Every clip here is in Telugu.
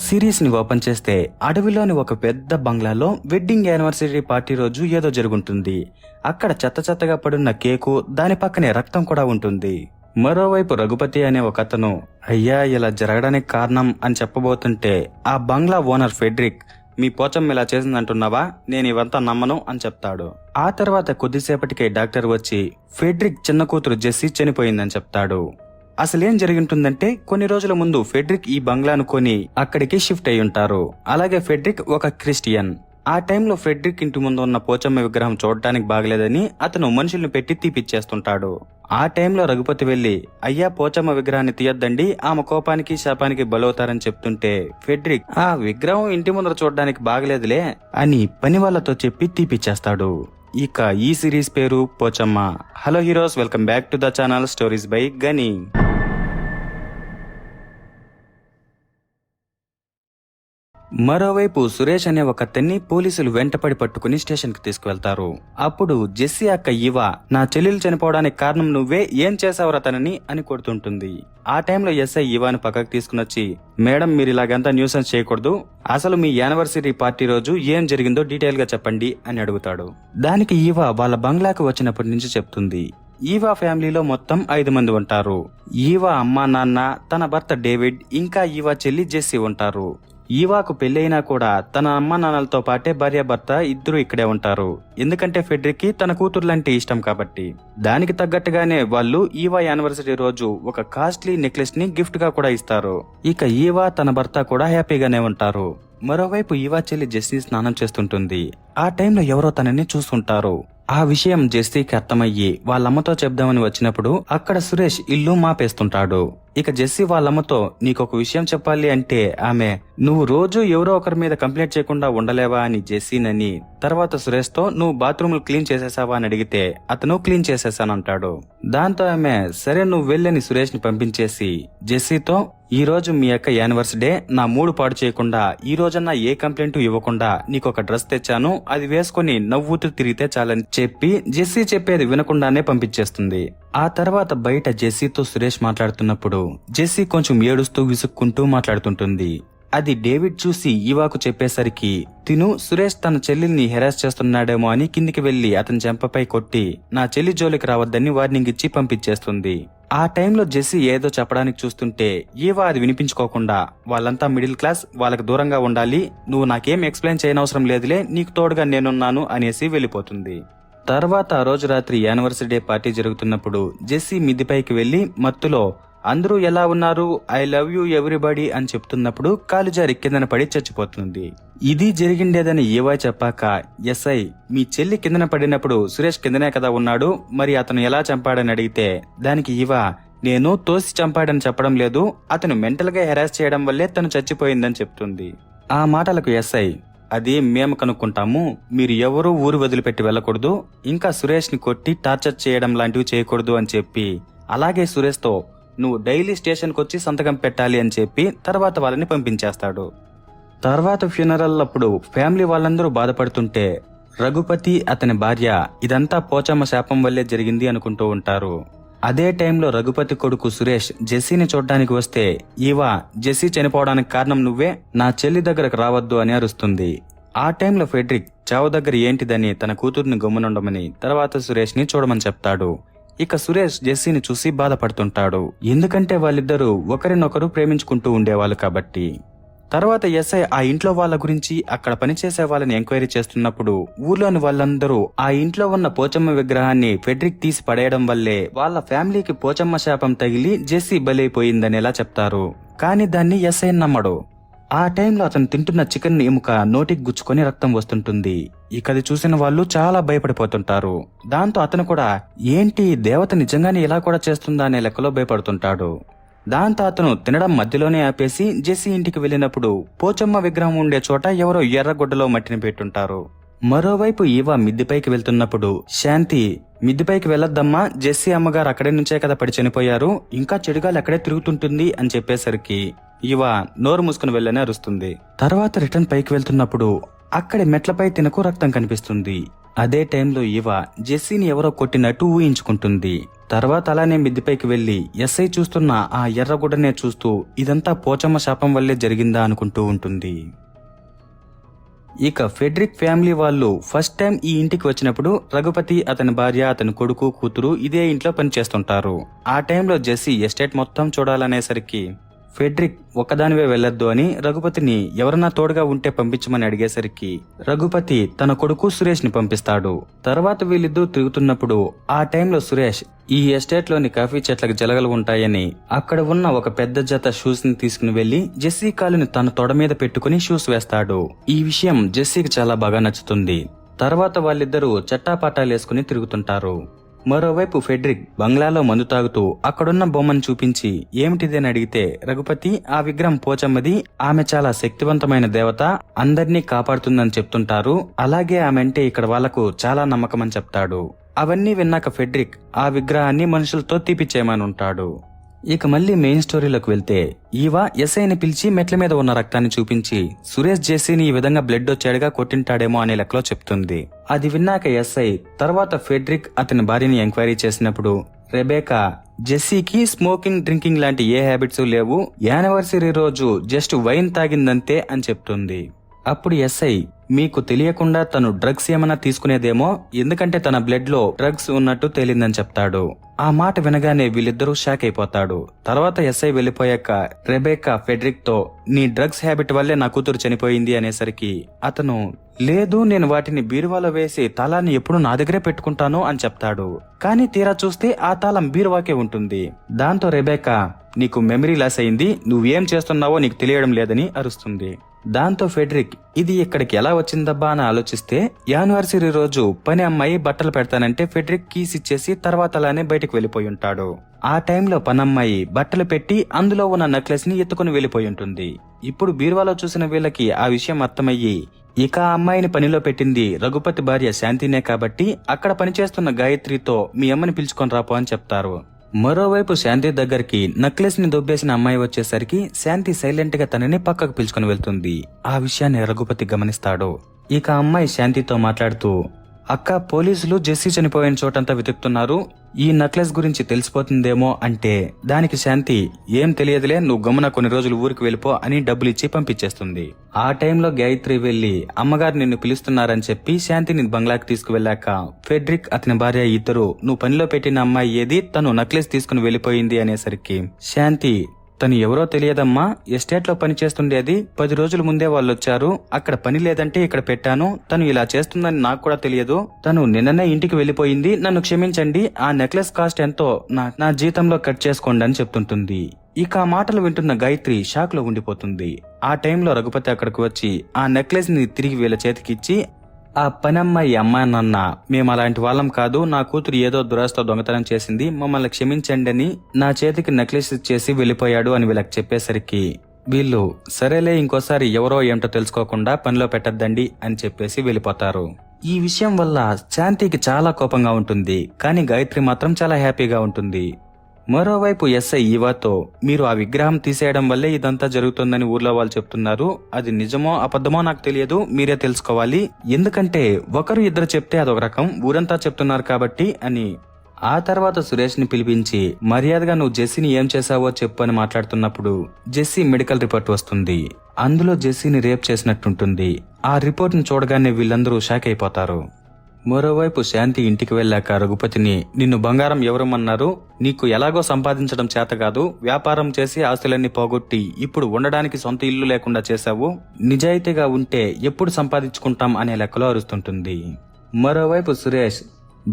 సిరీస్ ని ఓపెన్ చేస్తే అడవిలోని ఒక పెద్ద బంగ్లాలో వెడ్డింగ్ యానివర్సరీ పార్టీ రోజు ఏదో జరుగుతుంది. అక్కడ చెత్త చెత్తగా పడున్న కేకు, దాని పక్కనే రక్తం కూడా ఉంటుంది. మరోవైపు రఘుపతి అనే ఒక అతను అయ్యా ఇలా జరగడానికి కారణం అని చెప్పబోతుంటే ఆ బంగ్లా ఓనర్ ఫెడ్రిక్, మీ పోచమ్మ ఇలా చేసిందంటున్నావా, నేను ఇవంతా నమ్మను అని చెప్తాడు. ఆ తర్వాత కొద్దిసేపటికే డాక్టర్ వచ్చి ఫెడ్రిక్ చిన్న కూతురు జెస్సీ చనిపోయిందని చెప్తాడు. అసలేం జరిగింటుందంటే కొన్ని రోజుల ముందు ఫెడ్రిక్ ఈ బంగ్లాను కొని అక్కడికి షిఫ్ట్ అయి ఉంటారు. అలాగే ఫెడ్రిక్ ఒక క్రిస్టియన్. ఆ టైంలో ఫెడ్రిక్ ఇంటి ముందు ఉన్న పోచమ్మ విగ్రహం చూడటానికి బాగలేదని అతను మనుషుల్ని పెట్టి తీపిచ్చేస్తుంటాడు. ఆ టైంలో రఘుపతి వెళ్లి అయ్యా పోచమ్మ విగ్రహాన్ని తీయొద్దండి, ఆమె కోపానికి శాపానికి బలవుతారని చెప్తుంటే ఫెడ్రిక్ ఆ విగ్రహం ఇంటి ముందర చూడడానికి బాగలేదులే అని పని వాళ్లతో చెప్పి తీపిచ్చేస్తాడు. ఇక ఈ సిరీస్ పేరు Pochamma. Hello heroes, welcome back to the channel stories by గని. మరోవైపు సురేష్ అనే ఒక అతన్ని పోలీసులు వెంటపడి పట్టుకుని స్టేషన్ కి తీసుకువెళ్తారు. అప్పుడు జెస్సీ అక్క ఇవ నా చెల్లెలు చనిపోవడానికి కారణం నువ్వే, ఏం చేసావురా తనని అని కొడుతుంటుంది. ఆ టైంలో ఎస్ఐ ఇవాను పక్కకు తీసుకునొచ్చి మేడం మీరు ఇలాగంతా న్యూసెన్స్ చేయకూడదు, అసలు మీ యానివర్సరీ పార్టీ రోజు ఏం జరిగిందో డీటెయిల్ గా చెప్పండి అని అడుగుతాడు. దానికి ఇవ వాళ్ళ బంగ్లాకు వచ్చినప్పటి నుంచి చెప్తుంది. ఈవా ఫ్యామిలీలో మొత్తం 5 మంది ఉంటారు. ఈవా అమ్మా నాన్న, తన భర్త డేవిడ్, ఇంకా ఈవా చెల్లి జెస్సీ ఉంటారు. ఈవాకు పెళ్లైనా కూడా తన అమ్మా నాన్నలతో పాటే భార్యాభర్త ఇద్దరు ఇక్కడే ఉంటారు. ఎందుకంటే ఫెడ్రిక్ కి తన కూతుర్లంటే ఇష్టం కాబట్టి. దానికి తగ్గట్టుగానే వాళ్ళు ఈవా యానివర్సరీ రోజు ఒక కాస్ట్లీ నెక్లెస్ ని గిఫ్ట్ గా కూడా ఇస్తారు. ఇక ఈవా తన భర్త కూడా హ్యాపీగానే ఉంటారు. మరోవైపు ఈవా చెల్లి జెస్సీ స్నానం చేస్తుంటుంది. ఆ టైంలో ఎవరో తనని చూస్తుంటారు. ఆ విషయం జెస్సీకి అర్థమయ్యి వాళ్ళమ్మతో చెప్దామని వచ్చినప్పుడు అక్కడ సురేష్ ఇల్లు మాపేస్తుంటాడు. ఇక జెస్సీ వాళ్ళమ్మతో నీకొక విషయం చెప్పాలి అంటే ఆమె నువ్వు రోజు ఎవరో ఒకరి మీద కంప్లైంట్ చేయకుండా ఉండలేవా అని జెస్సీనని, తర్వాత సురేష్ తో నువ్వు బాత్రూములు క్లీన్ చేసేసావా అని అడిగితే అతను క్లీన్ చేసేసానంటాడు. దాంతో ఆమె సరే నువ్వు వెళ్ళని సురేష్ ని పంపించేసి జెస్సీతో ఈ రోజు మీ యొక్క యానివర్సరీ, నా మూడు పాడు చేయకుండా ఈ రోజన్నా ఏ కంప్లైంట్ ఇవ్వకుండా నీకొక డ్రెస్ తెచ్చాను, అది వేసుకుని నవ్వుతూ తిరిగితే చాలని చెప్పి జెస్సీ చెప్పేది వినకుండానే పంపించేస్తుంది. ఆ తర్వాత బయట జెస్సీతో సురేష్ మాట్లాడుతున్నప్పుడు జెస్సీ కొంచెం ఏడుస్తూ విసుక్కుంటూ మాట్లాడుతుంటుంది. అది డేవిడ్ చూసి ఈవాకు చెప్పేసరికి తిను సురేష్ తన చెల్లెల్ని హెరాస్ చేస్తున్నాడేమో అని కిందికి వెళ్లి అతని చెంపపై కొట్టి నా చెల్లి జోలికి రావద్దని వార్నింగ్ ఇచ్చి పంపించేస్తుంది. ఆ టైంలో జెస్సీ ఏదో చెప్పడానికి చూస్తుంటే ఈవా అది వినిపించుకోకుండా వాళ్ళంతా మిడిల్ క్లాస్, వాళ్ళకి దూరంగా ఉండాలి, నువ్వు నాకేం ఎక్స్ప్లెయిన్ చేయనవసరం లేదులే, నీకు తోడుగా నేనున్నాను అనేసి వెళ్లిపోతుంది. తర్వాత ఆ రోజు రాత్రి యానివర్సరీ డే పార్టీ జరుగుతున్నప్పుడు జెస్సీ మిద్దిపైకి వెళ్లి మత్తులో అందరూ ఎలా ఉన్నారు, ఐ లవ్ యూ ఎవ్రీబడి అని చెప్తున్నప్పుడు కాలు జారి కిందన పడి చచ్చిపోతుంది. ఇది జరిగిండేదని ఈవా చెప్పాక ఎస్ఐ మీ చెల్లి కిందన పడినప్పుడు సురేష్ కిందనే కదా ఉన్నాడు, మరి అతను ఎలా చంపాడని అడిగితే దానికి ఈవా నేను తోసి చంపాడని చెప్పడం లేదు, అతను మెంటల్ గా హెరాస్ చేయడం వల్లే తను చచ్చిపోయిందని చెప్తుంది. ఆ మాటలకు ఎస్ఐ అది మేము కనుక్కుంటాము, మీరు ఎవరూ ఊరు వదిలిపెట్టి వెళ్లకూడదు, ఇంకా సురేష్ ని కొట్టి టార్చర్ చేయడం లాంటివి చేయకూడదు అని చెప్పి అలాగే సురేష్ తో నువ్వు డైలీ స్టేషన్ కొచ్చి సంతకం పెట్టాలి అని చెప్పి తర్వాత వాళ్ళని పంపించేస్తాడు. తర్వాత ఫ్యూనరల్ అప్పుడు ఫ్యామిలీ వాళ్ళందరూ బాధపడుతుంటే రఘుపతి అతని భార్య ఇదంతా పోచమ్మ శాపం వల్లే జరిగింది అనుకుంటూ ఉంటారు. అదే టైంలో రఘుపతి కొడుకు సురేష్ జెస్సీని చూడ్డానికి వస్తే ఈవా జెస్సీ చనిపోవడానికి కారణం నువ్వే, నా చెల్లి దగ్గరకు రావద్దు అని అరుస్తుంది. ఆ టైంలో ఫెడ్రిక్ చావు దగ్గర ఏంటిదని తన కూతుర్ని గమ్మునుండమని తర్వాత సురేష్ ని చూడమని చెప్తాడు. ఇక సురేష్ జెస్సీని చూసి బాధపడుతుంటాడు, ఎందుకంటే వాళ్ళిద్దరూ ఒకరినొకరు ప్రేమించుకుంటూ ఉండేవాళ్ళు కాబట్టి. తర్వాత ఎస్ఐ ఆ ఇంట్లో వాళ్ళ గురించి అక్కడ పనిచేసే వాళ్ళని ఎంక్వైరీ చేస్తున్నప్పుడు ఊర్లోని వాళ్ళందరూ ఆ ఇంట్లో ఉన్న పోచమ్మ విగ్రహాన్ని ఫెడ్రిక్ తీసి పడేయడం వల్లే వాళ్ళ ఫ్యామిలీకి పోచమ్మ శాపం తగిలి జెస్సీ బలైపోయిందనేలా చెప్తారు. కానీ దాన్ని ఎస్ఐ నమ్మడు. ఆ టైంలో అతను తింటున్న చికెన్ ఎముక నోటికి గుచ్చుకొని రక్తం వస్తుంటుంది. ఇక అది చూసిన వాళ్ళు చాలా భయపడిపోతుంటారు. దాంతో అతను కూడా ఏంటి దేవత నిజంగానే ఇలా కూడా చేస్తుందా అనే లెక్కలో భయపడుతుంటాడు. దాంతో అతను తినడం మధ్యలోనే ఆపేసి జెస్సీ ఇంటికి వెళ్ళినప్పుడు పోచమ్మ విగ్రహం ఉండే చోట ఎవరో ఎర్రగుడ్డలో మట్టిని పెట్టుంటారు. మరోవైపు ఈవా మిద్దిపైకి వెళ్తున్నప్పుడు శాంతి మిద్దిపైకి వెళ్లొద్దమ్మా, జెస్సీ అమ్మగారు అక్కడి నుంచే కదా పడి చనిపోయారు, ఇంకా చెడుగాలు అక్కడే తిరుగుతుంటుంది అని చెప్పేసరికి ఈవా నోరు మూసుకుని వెళ్ళని అరుస్తుంది. తర్వాత రిటర్న్ పైకి వెళ్తున్నప్పుడు అక్కడి మెట్లపై తినకు రక్తం కనిపిస్తుంది. అదే టైంలో ఈవా జెస్సీని ఎవరో కొట్టినట్టు ఊహించుకుంటుంది. తర్వాత అలానే మిద్దిపైకి వెళ్లి ఎస్ఐ చూస్తున్న ఆ ఎర్రగుడ్డనే చూస్తూ ఇదంతా పోచమ్మ శాపం వల్లే జరిగిందా అనుకుంటూ ఉంటుంది. ఇక ఫెడ్రిక్ ఫ్యామిలీ వాళ్ళు ఫస్ట్ టైం ఈ ఇంటికి వచ్చినప్పుడు రఘుపతి, అతని భార్య, అతని కొడుకు, కూతురు ఇదే ఇంట్లో పనిచేస్తుంటారు. ఆ టైంలో జెస్సీ ఎస్టేట్ మొత్తం చూడాలనేసరికి ఫెడ్రిక్ ఒక్కదానివే వెళ్లొద్దు అని రఘుపతిని ఎవరన్నా తోడుగా ఉంటే పంపించమని అడిగేసరికి రఘుపతి తన కొడుకు సురేష్ ని పంపిస్తాడు. తర్వాత వీళ్ళిద్దరూ తిరుగుతున్నప్పుడు ఆ టైంలో సురేష్ ఈ ఎస్టేట్ లోని కాఫీ చెట్లకు జలగలు ఉంటాయని అక్కడ ఉన్న ఒక పెద్ద జత షూస్ ని తీసుకుని వెళ్లి జెస్సీ కాలుని తన తొడ మీద పెట్టుకుని షూస్ వేస్తాడు. ఈ విషయం జెస్సీకి చాలా బాగా నచ్చుతుంది. తర్వాత వాళ్ళిద్దరూ చట్టాపట్టాలేసుకుని తిరుగుతుంటారు. మరోవైపు ఫెడ్రిక్ బంగ్లాలో మందు తాగుతూ అక్కడున్న బొమ్మను చూపించి ఏమిటిదని అడిగితే రఘుపతి ఆ విగ్రహం పోచమ్మది, ఆమె చాలా శక్తివంతమైన దేవత, అందర్నీ కాపాడుతుందని చెప్తుంటారు, అలాగే ఆమె అంటే ఇక్కడ వాళ్లకు చాలా నమ్మకమని చెప్తాడు. అవన్నీ విన్నాక ఫెడ్రిక్ ఆ విగ్రహాన్ని మనుషులతో తీపిచ్చేయమని ఉంటాడు. ఇక మళ్ళీ మెయిన్ స్టోరీలోకి వెళ్తే ఈవా ఎస్ఐని పిలిచి మెట్ల మీద ఉన్న రక్తాన్ని చూపించి సురేష్ జెస్సీని ఈ విధంగా బ్లడ్ వచ్చాడుగా కొట్టింటాడేమో అనే లెక్కలో చెప్తుంది. అది విన్నాక ఎస్ఐ తర్వాత ఫెడ్రిక్ అతని భార్యని ఎంక్వైరీ చేసినప్పుడు రెబేకా జెస్సీకి స్మోకింగ్, డ్రింకింగ్ లాంటి ఏ హ్యాబిట్స్ లేవు, యానివర్సరీ రోజు జస్ట్ వైన్ తాగిందంతే అని చెప్తుంది. అప్పుడు ఎస్ఐ మీకు తెలియకుండా తను డ్రగ్స్ ఏమన్నా తీసుకునేదేమో, ఎందుకంటే తన బ్లడ్ లో డ్రగ్స్ ఉన్నట్టు తేలిందని చెప్తాడు. ఆ మాట వినగానే వీళ్ళిద్దరూ షాక్ అయిపోతాడు. తర్వాత ఎస్ఐ వెళ్లిపోయాక రెబేకా ఫెడ్రిక్ తో నీ డ్రగ్స్ హ్యాబిట్ వల్లే నా కూతురు చనిపోయింది అనేసరికి అతను లేదు, నేను వాటిని బీరువాలో వేసి తాళాన్ని ఎప్పుడు నా దగ్గరే పెట్టుకుంటాను అని చెప్తాడు. కానీ తీరా చూస్తే ఆ తాళం బీరువాకే ఉంటుంది. దాంతో రెబేకా నీకు మెమరీ లాస్ అయింది, నువ్వేం చేస్తున్నావో నీకు తెలియడం లేదని అరుస్తుంది. దాంతో ఫెడ్రిక్ ఇది ఇక్కడికి ఎలా వచ్చిందబ్బా అని ఆలోచిస్తే యానివర్సరీ రోజు పని అమ్మాయి బట్టలు పెడతానంటే ఫెడ్రిక్ కీస్ ఇచ్చేసి తర్వాత అలానే బయటకు వెళ్లిపోయి ఉంటాడు. ఆ టైంలో పనమ్మాయి బట్టలు పెట్టి అందులో ఉన్న నెక్లెస్ ని ఎత్తుకుని వెళ్లిపోయి ఉంటుంది. ఇప్పుడు బీరువాలో చూసిన వీళ్ళకి ఆ విషయం అర్థమయ్యి ఇక ఆ అమ్మాయిని పనిలో పెట్టింది రఘుపతి భార్య శాంతినే కాబట్టి అక్కడ పనిచేస్తున్న గాయత్రితో మీ అమ్మని పిలుచుకొని రాపో అని చెప్తారు. మరోవైపు శాంతి దగ్గరికి నెక్లెస్ ని దొబ్బేసిన అమ్మాయి వచ్చేసరికి శాంతి సైలెంట్ గా తనని పక్కకు పిలుచుకుని వెళ్తుంది. ఆ విషయాన్ని రఘుపతి గమనిస్తాడు. ఇక అమ్మాయి శాంతితో మాట్లాడుతూ అక్క, పోలీసులు జెస్సీ చనిపోయిన చోటంతా వెతుకుతున్నారు, ఈ నెక్లెస్ గురించి తెలిసిపోతుందేమో అంటే దానికి శాంతి ఏం తెలియదులే, నువ్వు గమ్మున కొన్ని రోజులు ఊరికి వెళ్ళిపో అని డబ్బులిచ్చి పంపించేస్తుంది. ఆ టైంలో గాయత్రి వెళ్లి అమ్మగారు నిన్ను పిలుస్తున్నారని చెప్పి శాంతిని బంగ్లాకి తీసుకువెళ్లాక ఫెడ్రిక్ అతని భార్య ఇద్దరు నువ్వు పనిలో పెట్టిన అమ్మాయి ఏది, తను నెక్లెస్ తీసుకుని వెళ్లిపోయింది అనేసరికి శాంతి తను ఎవరో తెలియదమ్మా, ఎస్టేట్ లో పని చేస్తుండేది, 10 రోజుల ముందే వాళ్ళు వచ్చారు, అక్కడ పని లేదంటే ఇక్కడ పెట్టాను, తను ఇలా చేస్తుందని నాకు కూడా తెలియదు, తను నిన్ననే ఇంటికి వెళ్లిపోయింది, నన్ను క్షమించండి, ఆ నెక్లెస్ కాస్ట్ ఎంతో నా జీతంలో కట్ చేసుకోండి అని చెప్తుంటుంది. ఇక ఆ మాటలు వింటున్న గాయత్రి షాక్ లో ఉండిపోతుంది. ఆ టైంలో రఘుపతి అక్కడికి వచ్చి ఆ నెక్లెస్ ని తిరిగి వీళ్ళ చేతికిచ్చి ఆ పనమ్మాయి అమ్మా నాన్న మేము అలాంటి వాళ్ళం కాదు, నా కూతురు ఏదో దురాస్తో దొంగతనం చేసింది, మమ్మల్ని క్షమించండి అని నా చేతికి నెక్లెస్ ఇచ్చేసి వెళ్లిపోయాడు అని వీళ్ళకి చెప్పేసరికి వీళ్ళు సరేలే ఇంకోసారి ఎవరో ఏమిటో తెలుసుకోకుండా పనిలో పెట్టద్దండి అని చెప్పేసి వెళ్లిపోతారు. ఈ విషయం వల్ల శాంతికి చాలా కోపంగా ఉంటుంది, కానీ గాయత్రి మాత్రం చాలా హ్యాపీగా ఉంటుంది. మరోవైపు ఎస్ఐ ఈవాతో మీరు ఆ విగ్రహం తీసేయడం వల్లే ఇదంతా జరుగుతుందని ఊర్లో వాళ్ళు చెప్తున్నారు, అది నిజమో అబద్ధమో నాకు తెలియదు, మీరే తెలుసుకోవాలి, ఎందుకంటే ఒకరు ఇద్దరు చెప్తే అదొక రకం, ఊరంతా చెప్తున్నారు కాబట్టి అని. ఆ తర్వాత సురేష్ ని పిలిపించి మర్యాదగా నువ్వు జెస్సీని ఏం చేశావో చెప్పు అని మాట్లాడుతున్నప్పుడు జెస్సీ మెడికల్ రిపోర్ట్ వస్తుంది. అందులో జెస్సీని రేప్ చేసినట్టుంటుంది. ఆ రిపోర్ట్ ను చూడగానే వీళ్ళందరూ షాక్ అయిపోతారు. మరోవైపు శాంతి ఇంటికి వెళ్ళాక రఘుపతిని నిన్ను బంగారం ఎవరమన్నారు, నీకు ఎలాగో సంపాదించడం చేత కాదు, వ్యాపారం చేసి ఆస్తులన్నీ పోగొట్టి ఇప్పుడు ఉండడానికి సొంత ఇల్లు లేకుండా చేశావు, నిజాయితీగా ఉంటే ఎప్పుడు సంపాదించుకుంటాం అనే లెక్కలో అరుస్తుంటుంది. మరోవైపు సురేష్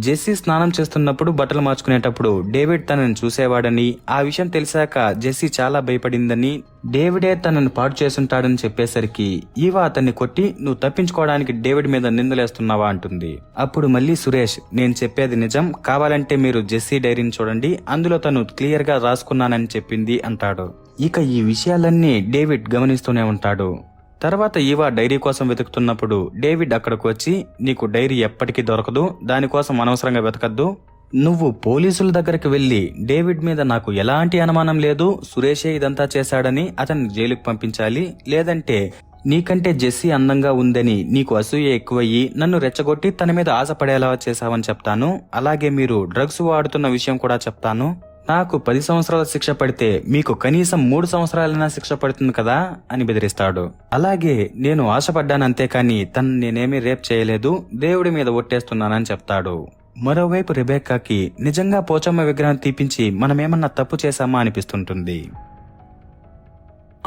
జెస్సీ స్నానం చేస్తున్నప్పుడు బట్టలు మార్చుకునేటప్పుడు డేవిడ్ తనని చూసేవాడని, ఆ విషయం తెలిసాక జెస్సీ చాలా భయపడిందని, డేవిడే తనని పాడు చేసుంటాడని చెప్పేసరికి ఈవా అతన్ని కొట్టి నువ్వు తప్పించుకోవడానికి డేవిడ్ మీద నిందలేస్తున్నావా అంటుంది. అప్పుడు మళ్ళీ సురేష్ నేను చెప్పేది నిజం, కావాలంటే మీరు జెస్సీ డైరీని చూడండి, అందులో తను క్లియర్ గా రాసుకున్నానని చెప్పింది అంటాడు. ఇక ఈ విషయాలన్నీ డేవిడ్ గమనిస్తూనే ఉంటాడు. తర్వాత ఈవా డైరీ కోసం వెతుకుతున్నప్పుడు డేవిడ్ అక్కడికి వచ్చి నీకు డైరీ ఎప్పటికీ దొరకదు, దానికోసం అనవసరంగా వెతకద్దు, నువ్వు పోలీసుల దగ్గరికి వెళ్లి డేవిడ్ మీద నాకు ఎలాంటి అనుమానం లేదు, సురేషే ఇదంతా చేశాడని అతన్ని జైలుకు పంపించాలి, లేదంటే నీకంటే జెస్సీ అందంగా ఉందని నీకు అసూయ ఎక్కువయ్యి నన్ను రెచ్చగొట్టి తన మీద ఆశపడేలా చేశావని చెప్తాను. అలాగే మీరు డ్రగ్స్ వాడుతున్న విషయం కూడా చెప్తాను. నాకు 10 సంవత్సరాల శిక్ష పడితే మీకు కనీసం 3 సంవత్సరాలైనా శిక్ష పడుతుంది కదా అని బెదిరిస్తాడు. అలాగే నేను ఆశపడ్డాను అంతేకాని తను నేనేమీ రేప్ చేయలేదు, దేవుడి మీద ఒట్టేస్తున్నానని చెప్తాడు. మరోవైపు రెబెక్కాకి నిజంగా పోచమ్మ విగ్రహం తీపించి మనమేమన్నా తప్పు చేశామా అనిపిస్తుంటుంది.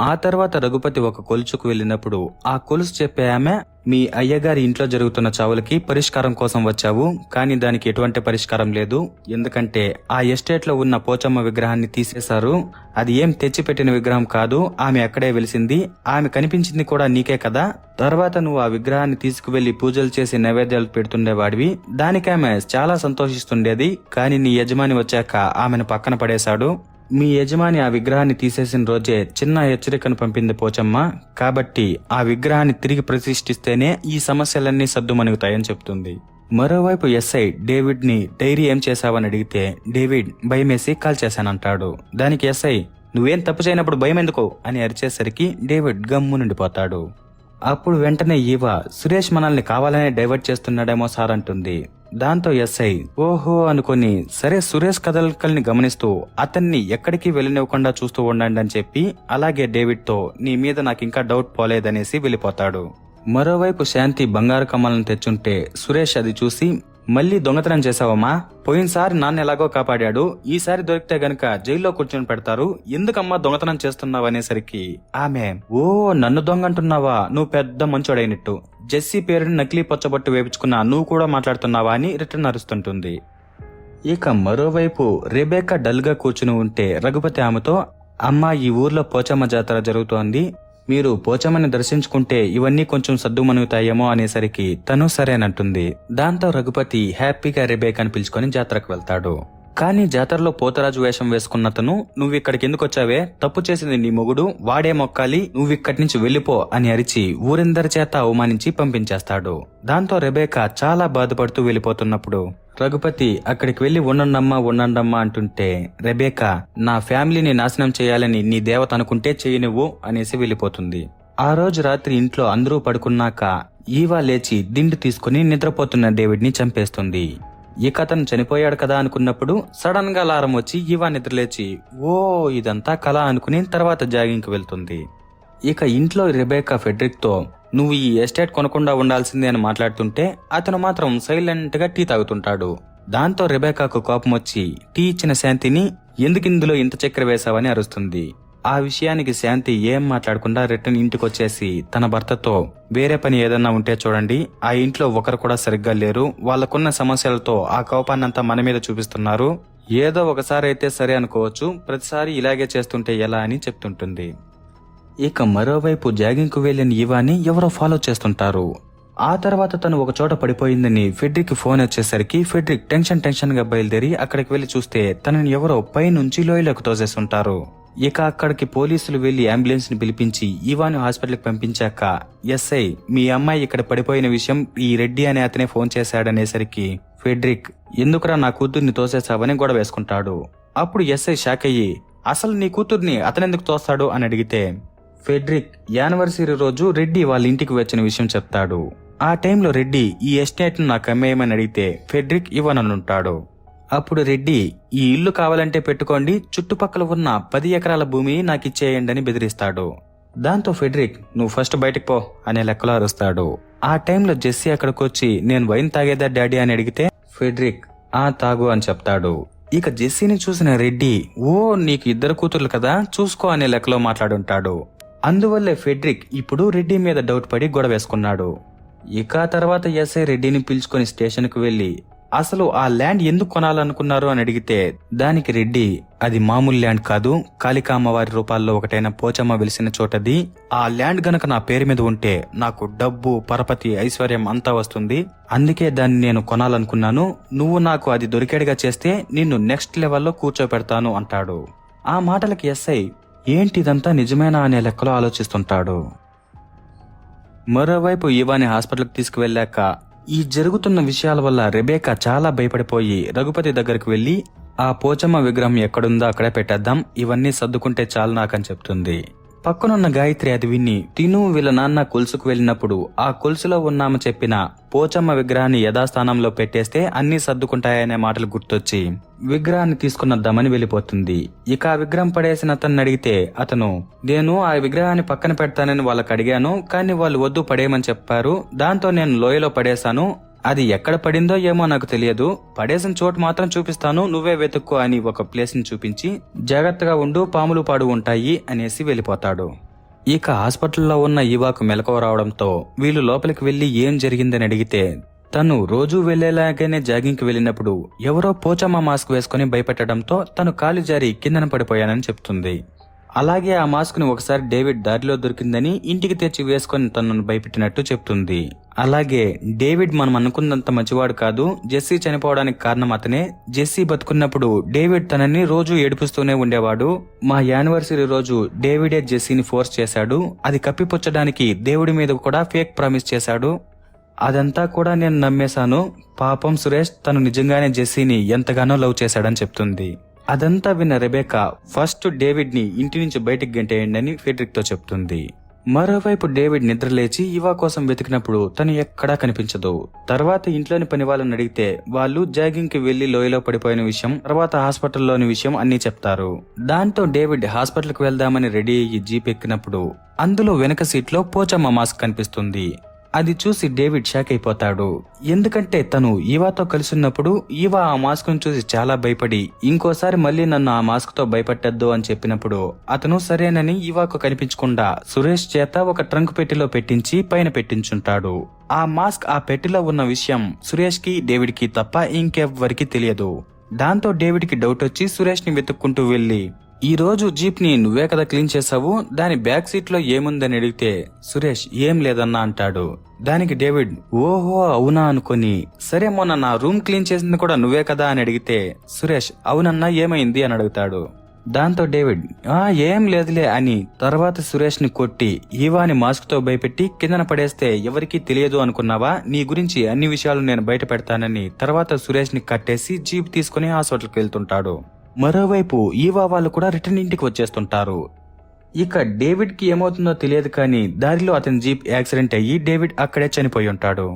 ఆ తర్వాత రఘుపతి ఒక కొలుచుకు వెళ్ళినప్పుడు ఆ కొలుసు చెప్పే ఆమె, మీ అయ్యగారి ఇంట్లో జరుగుతున్న చావులకి పరిష్కారం కోసం వచ్చావు, కానీ దానికి ఎటువంటి పరిష్కారం లేదు. ఎందుకంటే ఆ ఎస్టేట్ లో ఉన్న పోచమ్మ విగ్రహాన్ని తీసేశారు. అది ఏం తెచ్చిపెట్టిన విగ్రహం కాదు, ఆమె అక్కడే వెలిసింది, ఆమె కనిపించింది కూడా నీకే కదా. తర్వాత నువ్వు ఆ విగ్రహాన్ని తీసుకువెళ్లి పూజలు చేసి నైవేద్యాలు పెడుతుండేవాడివి. దానికి ఆమె చాలా సంతోషిస్తుండేది. కానీ నీ యజమాని వచ్చాక ఆమెను పక్కన పడేశాడు. మీ యజమాని ఆ విగ్రహాన్ని తీసేసిన రోజే చిన్న హెచ్చరికను పంపింది పోచమ్మ. కాబట్టి ఆ విగ్రహాన్ని తిరిగి ప్రతిష్ఠిస్తేనే ఈ సమస్యలన్నీ సద్దుమణుగుతాయని చెప్తుంది. మరోవైపు ఎస్ఐ డేవిడ్ ని డైరీ ఏం చేశావని అడిగితే డేవిడ్ భయమేసి కాల్ చేశానంటాడు. దానికి ఎస్ఐ, నువ్వేం తప్పు చేయనప్పుడు భయం ఎందుకు అని అరిచేసరికి డేవిడ్ గమ్ము నుండిపోతాడు. అప్పుడు వెంటనే ఈవా, సురేష్ మనల్ని కావాలనే డైవర్ట్ చేస్తున్నాడేమో సార్ అంటుంది. దాంతో ఎస్ఐ ఓహో అనుకుని, సరే సురేష్ కదలికల్ని గమనిస్తూ అతన్ని ఎక్కడికి వెళ్ళనివ్వకుండా చూస్తూ ఉండండి అని చెప్పి, అలాగే డేవిడ్ తో నీ మీద నాకింకా డౌట్ పోలేదనేసి వెళ్ళిపోతాడు. మరోవైపు శాంతి బంగారు కమ్మలను తెచ్చుంటే సురేష్ అది చూసి, మళ్ళీ దొంగతనం చేసావమ్మా, పోయినసారి నాన్న ఎలాగో కాపాడాడు, ఈసారి దొరికితే గనక జైల్లో కూర్చొని పెడతారు, ఎందుకమ్మా దొంగతనం చేస్తున్నావు అనేసరికి ఆమె, ఓ నన్ను దొంగంటున్నావా, నువ్వు పెద్ద మంచోడైనట్టు, జెస్సీ పేరుని నకిలీ పొచ్చబొట్టు వేపించుకున్నా నువ్వు కూడా మాట్లాడుతున్నావా అని రిటర్న్ అరుస్తుంటుంది. ఇక మరోవైపు రెబెక్కా డల్ గా కూర్చుని ఉంటే రఘుపతి ఆమెతో, అమ్మా ఈ ఊర్లో పోచమ్మ జాతర జరుగుతోంది, మీరు పోచమ్మని దర్శించుకుంటే ఇవన్నీ కొంచెం సద్దుమణుగుతాయేమో అనేసరికి తను సరేనంటుంది. దాంతో రఘుపతి హ్యాపీగా రెబెక్కాని పిలుచుకొని జాతరకు వెళ్తాడు. కానీ జాతరలో పోతరాజు వేషం వేసుకున్న తను, నువ్విక్కడికి ఎందుకొచ్చావే, తప్పు చేసింది నీ మొగుడు, వాడే మొక్కాలి, నువ్విక్కడి నుంచి వెళ్లిపో అని అరిచి ఊరందరి చేత అవమానించి పంపించేస్తాడు. దాంతో రెబెక్కా చాలా బాధపడుతూ వెళ్లిపోతున్నప్పుడు రఘుపతి అక్కడికి వెళ్లి ఉండండమ్మా అంటుంటే రెబెక్కా, నా ఫ్యామిలీని నాశనం చేయాలని నీ దేవత అనుకుంటే చేయనివ్వు అనేసి వెళ్లిపోతుంది. ఆ రోజు రాత్రి ఇంట్లో అందరూ పడుకున్నాక ఈవా లేచి దిండు తీసుకుని నిద్రపోతున్న డేవిడ్ ని చంపేస్తుంది. ఇక అతను చనిపోయాడు కదా అనుకున్నప్పుడు సడన్ గా అలారం వచ్చి ఈవా నిద్రలేచి, ఓ ఇదంతా కళ అనుకుని తర్వాత జాగింగ్ కి వెళ్తుంది. ఇక ఇంట్లో రెబెక్కా ఫెడ్రిక్ తో, నువ్వు ఈ ఎస్టేట్ కొనకుండా ఉండాల్సిందే అని మాట్లాడుతుంటే అతను మాత్రం సైలెంట్ గా టీ తాగుతుంటాడు. దాంతో రెబెక్కాకు కోపం వచ్చి టీ ఇచ్చిన శాంతిని, ఎందుకిందులో ఇంత చక్కెర వేశావని అరుస్తుంది. ఆ విషయానికి శాంతి ఏం మాట్లాడకుండా రిటర్న్ ఇంటికొచ్చేసి తన భర్తతో, వేరే పని ఏదన్నా ఉంటే చూడండి, ఆ ఇంట్లో ఒకరు కూడా సరిగ్గా లేరు, వాళ్లకున్న సమస్యలతో ఆ కోపాన్నంతా మన మీద చూపిస్తున్నారు, ఏదో ఒకసారి అయితే సరే అనుకోవచ్చు, ప్రతిసారి ఇలాగే చేస్తుంటే ఎలా అని చెప్తుంటుంది. ఇక మరోవైపు జాగింగ్ కు వెళ్లిన ఈవాని ఎవరో ఫాలో చేస్తుంటారు. ఆ తర్వాత తను ఒక చోట పడిపోయిందని ఫెడ్రిక్ ఫోన్ వచ్చేసరికి ఫెడ్రిక్ టెన్షన్ గా బయలుదేరి అక్కడికి వెళ్లి చూస్తే తనని ఎవరో పైనుంచి లోయలోకి తోసేస్తుంటారు. ఇక అక్కడికి పోలీసులు వెళ్లి అంబులెన్స్ ని పిలిపించి ఈవాను హాస్పిటల్ కి పంపించాక ఎస్ఐ, మీ అమ్మాయి ఇక్కడ పడిపోయిన విషయం ఈ రెడ్డి అనే అతనే ఫోన్ చేశాడనేసరికి ఫెడ్రిక్, ఎందుకురా నా కూతుర్ని తోసేసావని గొడవ వేసుకుంటాడు. అప్పుడు ఎస్ఐ షాక్ అయ్యి, అసలు నీ కూతుర్ని అతనెందుకు తోస్తాడు అని అడిగితే ఫెడ్రిక్ యానివర్సరీ రోజు రెడ్డి వాళ్ళ ఇంటికి వచ్చిన విషయం చెప్తాడు. ఆ టైంలో రెడ్డి ఈ ఎస్టేట్ ను నాకు అమ్మేయమని అడిగితే ఫెడ్రిక్ ఇవ్వననుంటాడు. అప్పుడు రెడ్డి, ఈ ఇల్లు కావాలంటే పెట్టుకోండి, చుట్టుపక్కల ఉన్న 10 ఎకరాల భూమి నాకు ఇచ్చేయండి అని బెదిరిస్తాడు. దాంతో ఫెడ్రిక్, నువ్వు ఫస్ట్ బయటకు పో అనే లెక్కలో అరుస్తాడు. ఆ టైంలో జెస్సీ అక్కడికొచ్చి, నేను వైన్ తాగేదా డాడీ అని అడిగితే ఫెడ్రిక్, ఆ తాగు అని చెప్తాడు. ఇక జెస్సీని చూసిన రెడ్డి, ఓ నీకు 2 కూతుర్లు కదా, చూసుకో అనే లెక్కలో మాట్లాడుంటాడు. అందువల్లే ఫెడ్రిక్ ఇప్పుడు రెడ్డి మీద డౌట్ పడి గొడవ వేసుకున్నాడు. ఇక తర్వాత ఎస్ఐ రెడ్డిని పిలుచుకొని స్టేషన్ కు వెళ్లి, అసలు ఆ ల్యాండ్ ఎందుకు కొనాలనుకున్నారు అని అడిగితే దానికి రెడ్డి, అది మామూలు ల్యాండ్ కాదు, కాళికా అమ్మవారి రూపాల్లో ఒకటైన పోచమ్మ వెలిసిన చోటది, ఆ ల్యాండ్ గనక నా పేరు మీద ఉంటే నాకు డబ్బు, పరపతి, ఐశ్వర్యం అంతా వస్తుంది, అందుకే దాన్ని నేను కొనాలనుకున్నాను, నువ్వు నాకు అది దొరికేడుగా చేస్తే నిన్ను నెక్స్ట్ లెవెల్లో కూర్చోపెడతాను అంటాడు. ఆ మాటలకి ఎస్ఐ, ఏంటిదంతా నిజమేనా అనే లెక్కలో ఆలోచిస్తుంటాడు. మరోవైపు ఈవాని హాస్పిటల్కి తీసుకువెళ్లాక ఈ జరుగుతున్న విషయాల వల్ల రెబెక్కా చాలా భయపడిపోయి రఘుపతి దగ్గరకు వెళ్లి, ఆ పోచమ్మ విగ్రహం ఎక్కడుందో అక్కడే పెట్టేద్దాం, ఇవన్నీ సర్దుకుంటే చాలు నాకని చెప్తుంది. పక్కనున్న గాయత్రి అది విని తిను వీళ్ళ నాన్న కొలుసుకు వెళ్ళినప్పుడు ఆ కొలుసులో ఉన్నామ చెప్పిన పోచమ్మ విగ్రహాన్ని యథాస్థానంలో పెట్టేస్తే అన్ని సర్దుకుంటాయనే మాటలు గుర్తొచ్చి విగ్రహాన్ని తీసుకున్న దమని వెళ్ళిపోతుంది. ఇక ఆ విగ్రహం పడేసిన అతన్ని అడిగితే అతను, నేను ఆ విగ్రహాన్ని పక్కన పెడతానని వాళ్ళకి అడిగాను, కానీ వాళ్ళు వద్దు పడేయమని చెప్పారు, దాంతో నేను లోయలో పడేశాను, అది ఎక్కడ పడిందో ఏమో నాకు తెలియదు, పడేసిన చోటు మాత్రం చూపిస్తాను, నువ్వే వెతుక్కో అని ఒక ప్లేస్ ని చూపించి జాగ్రత్తగా ఉండు, పాములు పాడు ఉంటాయి అనేసి వెళ్ళిపోతాడు. ఇక హాస్పిటల్లో ఉన్న ఈవాకు మెలకువ రావడంతో వీళ్ళు లోపలికి వెళ్లి ఏం జరిగిందని అడిగితే తను రోజూ వెళ్లేలాగానే జాగింగ్ కి వెళ్ళినప్పుడు ఎవరో పోచమ్మ మాస్క్ వేసుకుని భయపెట్టడంతో తను కాలు జారి కిందన పడిపోయానని చెప్తుంది. అలాగే ఆ మాస్క్ ని ఒకసారి డేవిడ్ దారిలో దొరికిందని ఇంటికి తెచ్చి వేసుకుని తనను భయపెట్టినట్టు చెప్తుంది. అలాగే డేవిడ్ మనం అనుకున్నంత మంచివాడు కాదు, జెస్సీ చనిపోవడానికి కారణం అతనే, జెస్సీ బతుకున్నప్పుడు డేవిడ్ తనని రోజు ఏడిపిస్తూనే ఉండేవాడు, మా యానివర్సరీ రోజు డేవిడే జెస్సీని ఫోర్స్ చేశాడు, అది కప్పిపుచ్చడానికి దేవుడి మీద కూడా ఫేక్ ప్రామిస్ చేశాడు, అదంతా కూడా నేను నమ్మేశాను, పాపం సురేష్ తను నిజంగానే జెస్సీని ఎంతగానో లవ్ చేశాడని చెప్తుంది. అదంతా విన్న రెబేకా ఫస్ట్ డేవిడ్ ని ఇంటి నుంచి బయటికి గెంటేయండి అని ఫెడ్రిక్ తో చెప్తుంది. మరోవైపు డేవిడ్ నిద్రలేచి ఈవా కోసం వెతికినప్పుడు తను ఎక్కడా కనిపించదు. తర్వాత ఇంట్లోని పని వాళ్ళని అడిగితే వాళ్ళు జాగింగ్ కి వెళ్లి లోయలో పడిపోయిన విషయం, తర్వాత హాస్పిటల్లోని విషయం అన్ని చెప్తారు. దాంతో డేవిడ్ హాస్పిటల్ కు వెళ్దామని రెడీ అయ్యి జీప్ ఎక్కినప్పుడు అందులో వెనక సీట్ లో పోచమ్మ మాస్క్ కనిపిస్తుంది. అది చూసి డేవిడ్ షాక్ అయిపోతాడు. ఎందుకంటే తను ఈవాతో కలిసిన్నప్పుడు ఈవా ఆ మాస్క్ ను చూసి చాలా భయపడి ఇంకోసారి మళ్ళీ నన్ను ఆ మాస్క్ తో భయపెట్టద్దు అని చెప్పినప్పుడు అతను సరేనని ఈవాకు కనిపించకుండా సురేష్ చేత ఒక ట్రంక్ పెట్టెలో పెట్టించి పైన పెట్టించుంటాడు. ఆ మాస్క్ ఆ పెట్టెలో ఉన్న విషయం సురేష్ కి డేవిడ్ కి తప్ప ఇంకెవ్వరికి తెలియదు. దాంతో డేవిడ్ కి డౌట్ వచ్చి సురేష్ ని వెతుక్కుంటూ వెళ్లి, ఈ రోజు జీప్ ని నువ్వే కదా క్లీన్ చేసావు, దాని బ్యాక్ సీట్ లో ఏముందని అడిగితే సురేష్ ఏం లేదన్నా అంటాడు. దానికి డేవిడ్ ఓహో అవునా అనుకుని, సరే మొన్న నా రూమ్ క్లీన్ చేసింది కూడా నువ్వే కదా అని అడిగితే సురేష్ అవునన్నా ఏమైంది అని అడుగుతాడు. దాంతో డేవిడ్ ఏం లేదులే అని తర్వాత సురేష్ ని కొట్టి ఈవాని మాస్క్ తో భయపెట్టి కిందన పడేస్తే ఎవరికీ తెలియదు అనుకున్నావా, నీ గురించి అన్ని విషయాలు నేను బయట పెడతానని తర్వాత సురేష్ ని కట్టేసి జీప్ తీసుకుని హాస్పిటల్కి వెళ్తుంటాడు. మరోవైపు ఈవా వాళ్ళు కూడా రిటర్న్ ఇంటికి వచ్చేస్తుంటారు. ఇక డేవిడ్ కి ఏమవుతుందో తెలియదు కానీ దారిలో అతని జీప్ యాక్సిడెంట్ అయ్యి డేవిడ్ అక్కడే చనిపోయి ఉంటాడు.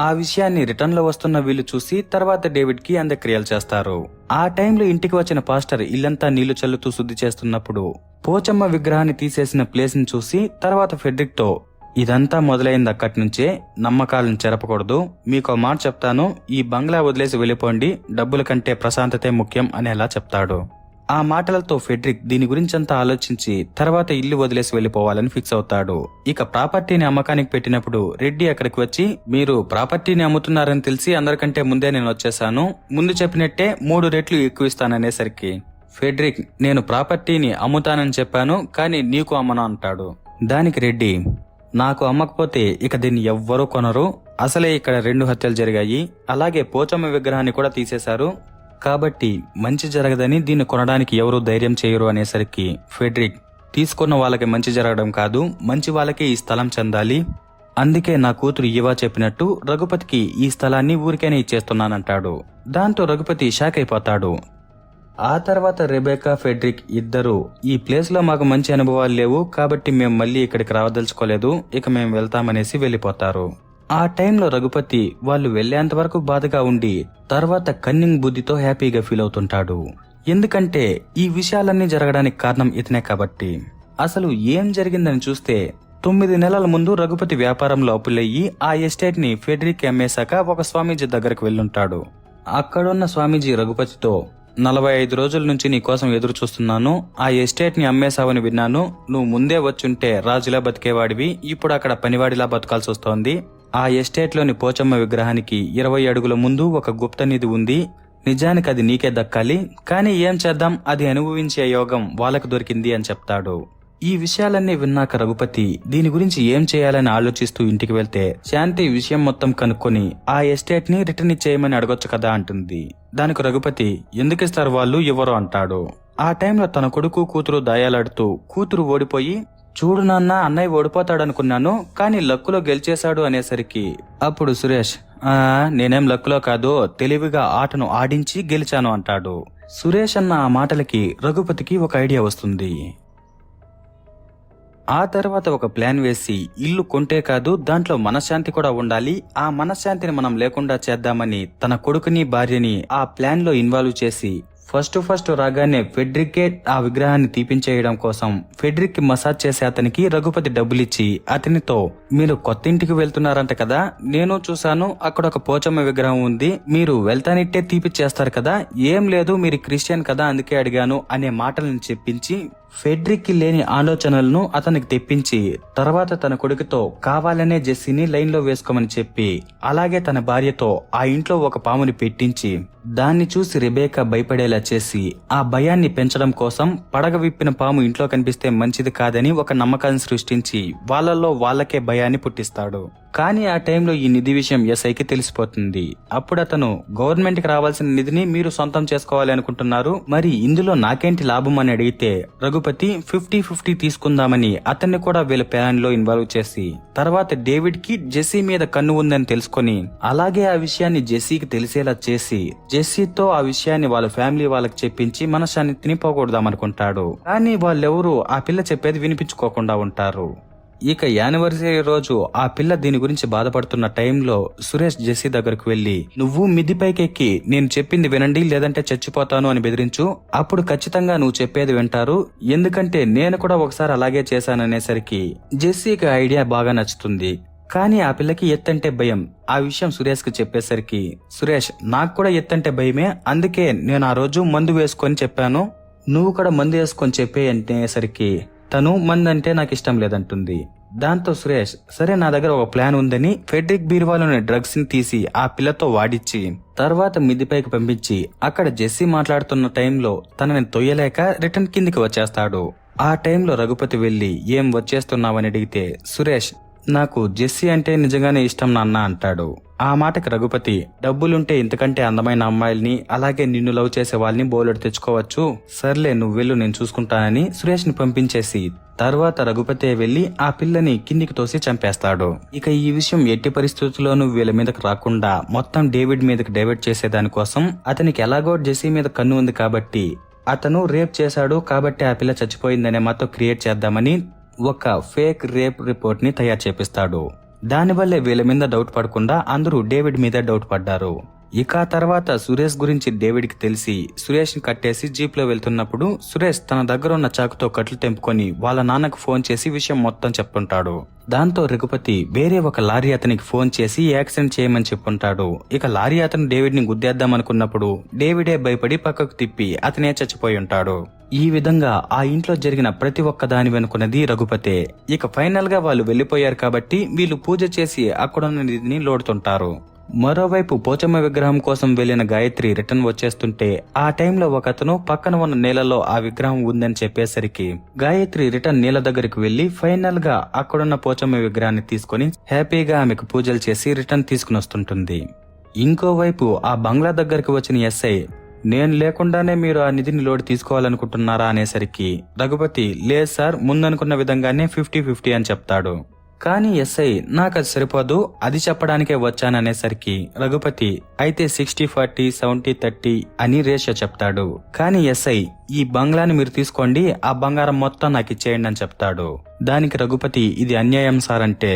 ఆ విషయాన్ని రిటర్న్ లో వస్తున్న వీళ్ళు చూసి తర్వాత డేవిడ్ కి అంత్యక్రియలు చేస్తారు. ఆ టైంలో ఇంటికి వచ్చిన పాస్టర్ ఇల్లంతా నీళ్లు చల్లుతూ శుద్ధి చేస్తున్నప్పుడు పోచమ్మ విగ్రహాన్ని తీసేసిన ప్లేస్ ని చూసి తర్వాత ఫెడ్రిక్ తో, ఇదంతా మొదలైంది అక్కడి నుంచే, నమ్మకాలను చెరపకూడదు, మీకో మాట చెప్తాను, ఈ బంగ్లా వదిలేసి వెళ్ళిపోండి, డబ్బుల కంటే ప్రశాంతతే ముఖ్యం అనేలా చెప్తాడు. ఆ మాటలతో ఫెడ్రిక్ దీని గురించంతా ఆలోచించి తర్వాత ఇల్లు వదిలేసి వెళ్లిపోవాలని ఫిక్స్ అవుతాడు. ఇక ప్రాపర్టీని అమ్మకానికి పెట్టినప్పుడు రెడ్డి అక్కడికి వచ్చి, మీరు ప్రాపర్టీని అమ్ముతున్నారని తెలిసి అందరికంటే ముందే నేను వచ్చేసాను, ముందు చెప్పినట్టే 3 రెట్లు ఎక్కువ ఇస్తాననేసరికి ఫెడ్రిక్, నేను ప్రాపర్టీని అమ్ముతానని చెప్పాను కానీ నీకు అమ్మను అంటాడు. దానికి రెడ్డి, నాకు అమ్మకపోతే ఇక దీన్ని ఎవ్వరూ కొనరు, అసలే ఇక్కడ 2 హత్యలు జరిగాయి, అలాగే పోచమ్మ విగ్రహాన్ని కూడా తీసేశారు, కాబట్టి మంచి జరగదని దీన్ని కొనడానికి ఎవరూ ధైర్యం చేయరు అనేసరికి ఫెడ్రిక్, తీసుకున్న వాళ్ళకి మంచి జరగడం కాదు, మంచి వాళ్ళకే ఈ స్థలం చెందాలి, అందుకే నా కూతురు ఈవా చెప్పినట్టు రఘుపతికి ఈ స్థలాన్ని ఊరికేనే ఇచ్చేస్తున్నానంటాడు. దాంతో రఘుపతి షాక్ అయిపోతాడు. ఆ తర్వాత రెబేకా ఫెడ్రిక్ ఇద్దరు, ఈ ప్లేస్ లో మాకు మంచి అనుభవాలు లేవు కాబట్టి మేము మళ్ళీ ఇక్కడికి రావదలుచుకోలేదు, ఇక మేము వెళ్తామనేసి వెళ్లిపోతారు. ఆ టైంలో రఘుపతి వాళ్ళు వెళ్లేంత వరకు బాధగా ఉండి తర్వాత కన్నింగ్ బుద్ధితో హ్యాపీగా ఫీల్ అవుతుంటాడు. ఎందుకంటే ఈ విషయాలన్నీ జరగడానికి కారణం ఇతనే కాబట్టి. అసలు ఏం జరిగిందని చూస్తే 9 నెలల ముందు రఘుపతి వ్యాపారంలో అప్పులయ్యి ఆ ఎస్టేట్ ని ఫెడ్రిక్ అమ్మేశాక ఒక స్వామీజీ దగ్గరకు వెళ్ళుంటాడు. అక్కడున్న స్వామీజీ రఘుపతితో, 45 రోజుల నుంచి నీ కోసం ఎదురు చూస్తున్నాను, ఆ ఎస్టేట్ ని అమ్మేశావని విన్నాను, నువ్వు ముందే వచ్చుంటే రాజులా బతికేవాడివి, ఇప్పుడు అక్కడ పనివాడిలా బతకాల్సి వస్తోంది, ఆ ఎస్టేట్ లోని పోచమ్మ విగ్రహానికి 20 అడుగుల ముందు ఒక గుప్త నిధి ఉంది, నిజానికి అది నీకే దక్కాలి, కానీ ఏం చేద్దాం, అది అనుభవించే యోగం వాళ్ళకు దొరికింది అని చెప్తాడు. ఈ విషయాలన్నీ విన్నాక రఘుపతి దీని గురించి ఏం చేయాలని ఆలోచిస్తూ ఇంటికి వెళ్తే శాంతి విషయం మొత్తం కనుక్కొని ఆ ఎస్టేట్ ని రిటర్న్ ఇచ్చేయమని అడగొచ్చు కదా అంటుంది. దానికి రఘుపతి, ఎందుకిస్తారు వాళ్ళు, ఇవ్వరు అంటాడు. ఆ టైంలో తన కొడుకు కూతురు దాయాలాడుతూ కూతురు ఓడిపోయి, చూడు నాన్న అన్నయ్య ఓడిపోతాడనుకున్నాను కానీ లక్కులో గెలిచేశాడు అనేసరికి అప్పుడు సురేష్, నేనేం లక్కులో కాదు, తెలివిగా ఆటను ఆడించి గెలిచాను అంటాడు. సురేష్ అన్న ఆ మాటలకి రఘుపతికి ఒక ఐడియా వస్తుంది. ఆ తర్వాత ఒక ప్లాన్ వేసి ఇల్లు కొంటే కాదు దాంట్లో మనశ్శాంతి కూడా ఉండాలి, ఆ మనశ్శాంతిని మనం లేకుండా చేద్దామని తన కొడుకుని భార్యని ఆ ప్లాన్ లో ఇన్వాల్వ్ చేసి ఫస్ట్ రాగానే ఫెడ్రిక్కే ఆ విగ్రహాన్ని తీపించేయడం కోసం ఫెడ్రిక్ కి మసాజ్ చేసే అతనికి రఘుపతి డబ్బులిచ్చి అతనితో మీరు కొత్త ఇంటికి వెళ్తున్నారంట కదా, నేను చూశాను అక్కడ ఒక పోచమ్మ విగ్రహం ఉంది, మీరు వెళ్తానిట్టే తీపిచ్చేస్తారు కదా, ఏం లేదు మీరు క్రిస్టియన్ కదా అందుకే అడిగాను అనే మాటలను చెప్పించి ఫెడ్రిక్ కి లేని ఆలోచనలను అతనికి తెప్పించి తర్వాత తన కొడుకుతో కావాలనే జెస్సీని లైన్ లో వేసుకోమని చెప్పి అలాగే తన భార్యతో ఆ ఇంట్లో ఒక పాముని పెట్టించి దాన్ని చూసి రెబేకా భయపడేలా చేసి ఆ భయాన్ని పెంచడం కోసం పడగ విప్పిన పాము ఇంట్లో కనిపిస్తే మంచిది కాదని ఒక నమ్మకాన్ని సృష్టించి వాళ్ళల్లో వాళ్ళకే భయాన్ని పుట్టిస్తాడు. కానీ ఆ టైంలో ఈ నిధి విషయం ఎస్ఐకి తెలిసిపోతుంది. అప్పుడు అతను గవర్నమెంట్ కి రావాల్సిన నిధిని మీరు సొంతం చేసుకోవాలి అనుకుంటున్నారు, మరి ఇందులో నాకేంటి లాభం అని అడిగితే రఘుపతి 50-50 తీసుకుందామని అతన్ని కూడా వీళ్ళ ప్లాన్ లో ఇన్వాల్వ్ చేసి తర్వాత డేవిడ్ కి జెస్సీ మీద కన్ను ఉందని తెలుసుకొని అలాగే ఆ విషయాన్ని జెస్సీకి తెలిసేలా చేసి జెస్సీతో ఆ విషయాన్ని వాళ్ళ ఫ్యామిలీ వాళ్ళకి చెప్పించి మనశ్శాంతిని పోగొడదామనుకుంటాడు. కానీ వాళ్ళెవరూ ఆ పిల్ల చెప్పేది వినిపించుకోకుండా ఉంటారు. ఇక యానివర్సరీ రోజు ఆ పిల్ల దీని గురించి బాధపడుతున్న టైంలో సురేష్ జెస్సీ దగ్గరకు వెళ్లి నువ్వు మిద్దిపైకెక్కి నేను చెప్పింది వినండి లేదంటే చచ్చిపోతాను అని బెదిరించు, అప్పుడు ఖచ్చితంగా నువ్వు చెప్పేది వింటారు, ఎందుకంటే నేను కూడా ఒకసారి అలాగే చేశాననేసరికి జెస్సీకి ఐడియా బాగా నచ్చుతుంది. కానీ ఆ పిల్లకి ఎత్తంటే భయం. ఆ విషయం సురేష్ కి చెప్పేసరికి సురేష్ నాకు కూడా ఎత్తంటే భయమే, అందుకే నేను ఆ రోజు మందు వేసుకొని చెప్పాను, నువ్వు కూడా మందు వేసుకొని చెప్పే అనేసరికి తను మందంటే నాకు ఇష్టం లేదంటుంది. దాంతో సురేష్ సరే నా దగ్గర ఒక ప్లాన్ ఉందని ఫెడ్రిక్ బీరువాలోని డ్రగ్స్ ని తీసి ఆ పిల్లతో వాడిచ్చి తర్వాత మిద్దిపైకి పంపించి అక్కడ జెస్సీ మాట్లాడుతున్న టైంలో తనని తొయ్యలేక రిటర్న్ కిందికి వచ్చేస్తాడు. ఆ టైంలో రఘుపతి వెళ్లి ఏం వచ్చేస్తున్నావని అడిగితే సురేష్ నాకు జెస్సీ అంటే నిజంగానే ఇష్టం నాన్న అంటాడు. ఆ మాటకి రఘుపతి డబ్బులుంటే ఇంతకంటే అందమైన అమ్మాయిల్ని అలాగే నిన్ను లవ్ చేసే వాళ్ళని బోలెడు తెచ్చుకోవచ్చు, సర్లే నువ్వు వెళ్ళు నేను చూసుకుంటానని సురేష్ ని పంపించేసి తర్వాత రఘుపతి వెళ్లి ఆ పిల్లని కిందికి తోసి చంపేస్తాడు. ఇక ఈ విషయం ఎట్టి పరిస్థితుల్లోనూ వీళ్ళ మీదకి రాకుండా మొత్తం డేవిడ్ మీదకి డైవర్ట్ చేసేదానికోసం అతనికి ఎలాగో జెస్సీ మీద కన్ను ఉంది కాబట్టి అతను రేప్ చేశాడు కాబట్టి ఆ పిల్ల చచ్చిపోయిందనే మాతో క్రియేట్ చేద్దామని ఒక ఫేక్ రేప్ రిపోర్ట్ ని తయారు చేపిస్తాడు. దానివల్లే వీళ్ళ మీద డౌట్ పడకుండా అందరూ డేవిడ్ మీద డౌట్ పడ్డారు. ఇక తర్వాత సురేష్ గురించి డేవిడ్ కి తెలిసి సురేష్ ని కట్టేసి జీప్ లో వెళ్తున్నప్పుడు సురేష్ తన దగ్గర ఉన్న చాకుతో కట్లు తెంపుకొని వాళ్ళ నాన్నకు ఫోన్ చేసి విషయం మొత్తం చెప్పుంటాడు. దాంతో రఘుపతి వేరే ఒక లారీ అతనికి ఫోన్ చేసి యాక్సిడెంట్ చేయమని చెప్పుంటాడు. ఇక లారీ అతను డేవిడ్ ని గుద్దేద్దాం అనుకున్నప్పుడు డేవిడే భయపడి పక్కకు తిప్పి అతనే చచ్చిపోయి ఉంటాడు. ఈ విధంగా ఆ ఇంట్లో జరిగిన ప్రతి ఒక్క దాని వెనుకున్నది రఘుపతే. ఇక ఫైనల్ గా వాళ్ళు వెళ్లిపోయారు కాబట్టి వీళ్ళు పూజ చేసి అక్కడున్న నిధిని లోడుతుంటారు. మరోవైపు పోచమ్మ విగ్రహం కోసం వెళ్లిన గాయత్రి రిటర్న్ వచ్చేస్తుంటే ఆ టైంలో ఒకతను పక్కన ఉన్న నీళ్లలో ఆ విగ్రహం ఉందని చెప్పేసరికి గాయత్రి రిటర్న్ నీళ్ల దగ్గరికి వెళ్లి ఫైనల్ గా అక్కడున్న పోచమ్మ విగ్రహాన్ని తీసుకుని హ్యాపీగా ఆమెకు పూజలు చేసి రిటర్న్ తీసుకుని వస్తుంటుంది. ఇంకోవైపు ఆ బంగ్లా దగ్గరికి వచ్చిన ఎస్ఐ నేను లేకుండానే మీరు ఆ నిధిని లోడ్ తీసుకోవాలనుకుంటున్నారా అనేసరికి రఘుపతి లేదు సార్ ముందనుకున్న విధంగానే 50-50 అని చెప్తాడు. కానీ ఎస్ఐ నాకు అది సరిపోదు అది చెప్పడానికే వచ్చాననేసరికి రఘుపతి అయితే 60-40 70-30 అని రేషియో చెప్తాడు. కానీ ఎస్ఐ ఈ బంగ్లాని మీరు తీసుకోండి ఆ బంగారం మొత్తం నాకు ఇచ్చేయండి అని చెప్తాడు. దానికి రఘుపతి ఇది అన్యాయం సార్ అంటే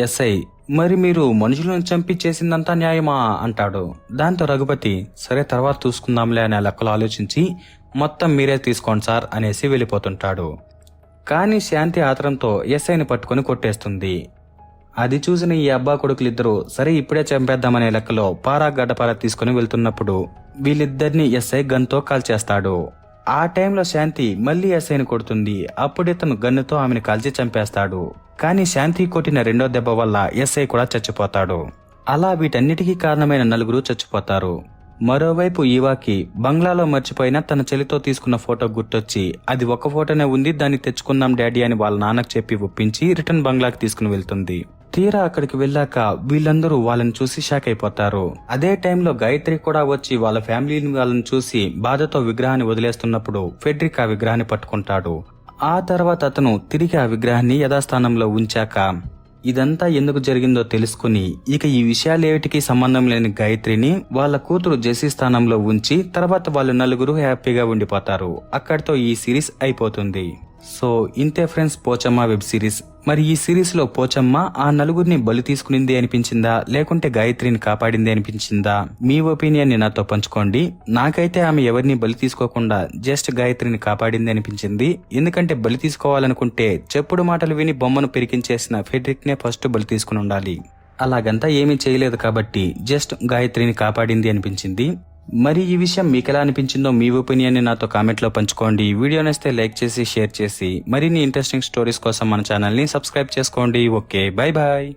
ఎస్ఐ మరి మీరు మనుషులను చంపి చేసిందంతా న్యాయమా అంటాడు. దాంతో రఘుపతి సరే తర్వాత చూసుకుందాంలే అనే లెక్కలు ఆలోచించి మొత్తం మీరే తీసుకోండి సార్ అనేసి వెళ్ళిపోతుంటాడు. కానీ శాంతి ఆత్రంతో ఎస్ఐని పట్టుకుని కొట్టేస్తుంది. అది చూసిన ఈ అబ్బా కొడుకులిద్దరూ సరే ఇప్పుడే చంపేద్దామనే లెక్కలో పారా గడ్డపారా తీసుకుని వెళ్తున్నప్పుడు వీళ్ళిద్దరిని ఎస్ఐ గన్తో కాల్చేస్తాడు. ఆ టైంలో శాంతి మళ్లీ ఎస్ఐని కొడుతుంది. అప్పుడితను గన్నుతో ఆమెను కాల్చి చంపేస్తాడు. కానీ శాంతి కొట్టిన రెండో దెబ్బ వల్ల ఎస్ఐ కూడా చచ్చిపోతాడు. అలా వీటన్నిటికీ కారణమైన నలుగురు చచ్చిపోతారు. మరోవైపు ఈవాకి బంగ్లాలో మర్చిపోయిన తన చెల్లితో తీసుకున్న ఫోటో గుర్తొచ్చి అది ఒక ఫోటోనే ఉంది దాన్ని తెచ్చుకుందాం డాడీ అని వాళ్ళ నాన్నకు చెప్పి ఒప్పించి రిటర్న్ బంగ్లాకి తీసుకుని వెళ్తుంది. తీరా అక్కడికి వెళ్ళాక వీళ్ళందరూ వాళ్ళని చూసి షాక్ అయిపోతారు. అదే టైంలో గాయత్రి కూడా వచ్చి వాళ్ళ ఫ్యామిలీని వాళ్ళని చూసి బాధతో విగ్రహాన్ని వదిలేస్తున్నప్పుడు ఫెడ్రిక్ ఆ విగ్రహాన్ని పట్టుకుంటాడు. ఆ తర్వాత అతను తిరిగి ఆ విగ్రహాన్ని యథాస్థానంలో ఉంచాక ఇదంతా ఎందుకు జరిగిందో తెలుసుకుని ఇక ఈ విషయాలేటికి సంబంధం లేని గాయత్రిని వాళ్ళ కూతురు జెస్సీ స్థానంలో ఉంచి తర్వాత వాళ్ళు నలుగురు హ్యాపీగా ఉండిపోతారు. అక్కడితో ఈ సిరీస్ అయిపోతుంది. సో ఇంతే ఫ్రెండ్స్ పోచమ్మ వెబ్ సిరీస్. మరి ఈ సిరీస్ లో పోచమ్మ ఆ నలుగురిని బలి తీసుకునింది అనిపించిందా, లేకుంటే గాయత్రిని కాపాడింది అనిపించిందా? మీ ఒపీనియన్ ని నాతో పంచుకోండి. నాకైతే ఆమె ఎవరిని బలి తీసుకోకుండా జస్ట్ గాయత్రిని కాపాడింది అనిపించింది. ఎందుకంటే బలి తీసుకోవాలనుకుంటే చెప్పుడు మాటలు విని బొమ్మను పెరికించేసిన ఫెడ్రిక్ నే ఫస్ట్ బలి తీసుకుని ఉండాలి. అలాగంతా ఏమీ చేయలేదు కాబట్టి జస్ట్ గాయత్రిని కాపాడింది అనిపించింది. మరి ఈ విషయం మీకెలా అనిపించిందో మీ ఒపీనియన్ ని నాతో కామెంట్ లో పంచుకోండి. వీడియో నచ్చితే లైక్ చేసి షేర్ చేసి మరిన్ని ఇంట్రెస్టింగ్ స్టోరీస్ కోసం మన ఛానల్ ని సబ్స్క్రైబ్ చేసుకోండి. Okay, bye bye.